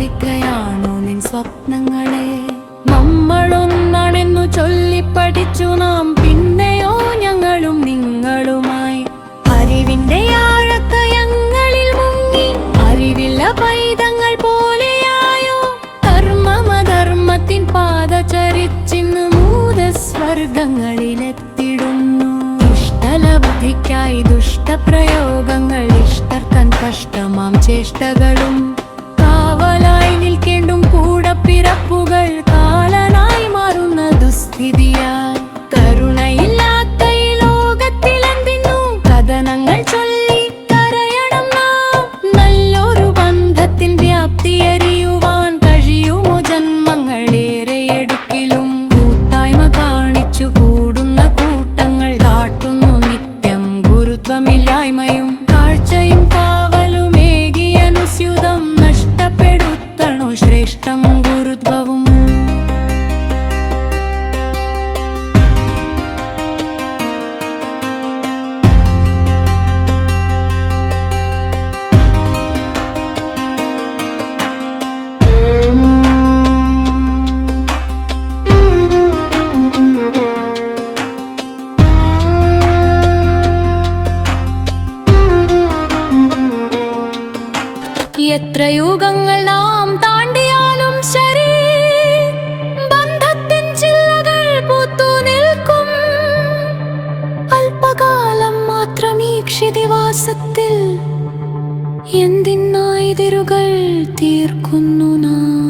മാറിയിരിക്കയാണോ നിൻ സ്വപ്നങ്ങളെ? നമ്മളൊന്നാണെന്നു ചൊല്ലിപ്പഠിച്ചു നാം, പിന്നെയോ ഞങ്ങളും നിങ്ങളുമായി അറിവിന്റെ ആഴക്കയങ്ങളിൽ മുങ്ങി. അറിവില്ല പൈതങ്ങൾ പോലെയായോ? ധർമ്മമധർമ്മത്തിൻ പാത ചരിച്ചിന്ന് മൂലസ്വർഗങ്ങളിലെത്തിടുന്നു. ഇഷ്ടലബ്ധിക്കായി ദുഷ്ടപ്രയോഗങ്ങൾ, ഇഷ്ടർക്കൻ കഷ്ടമാം ചേഷ്ടകളും. കാവലായി നിൽക്കേണ്ടും കൂടപ്പിറപ്പുകൾ കാലനായി മാറുന്ന ദുസ്ഥിതിയായി. കരുണയില്ലാത്ത ഈ ലോകത്തിലെന്തിനു കഥനങ്ങൾ ചൊല്ലി കരയണം നാം? നല്ലൊരു ബന്ധത്തിൻ വ്യാപ്തിയറിയുവാൻ കഴിയുമോ ജന്മങ്ങളേറെ എടുക്കിലും? കൂട്ടായ്മ കാണിച്ചു കൂടുന്ന കൂട്ടങ്ങൾ കാട്ടുന്നു നിത്യം ഗുരുത്വമില്ലായ്മയും. കാഴ്ചയും കാവലുമേകിയനുസ്യൂതം നഷ്ടപ്പെടുത്തണോ ശ്രേഷ്ഠം ഗുരുത്വവും? എത്ര യുഗങ്ങൾ നാം താണ്ടിയാലും ശരി, ബന്ധത്തിൻ ചില്ലകൾ പൂത്തു നിൽക്കും. അല്പകാലം മാത്രം ഈ ക്ഷിതിവാസത്തിൽ എന്തിനായി തിരുകൾ തീർക്കുന്നു നാം?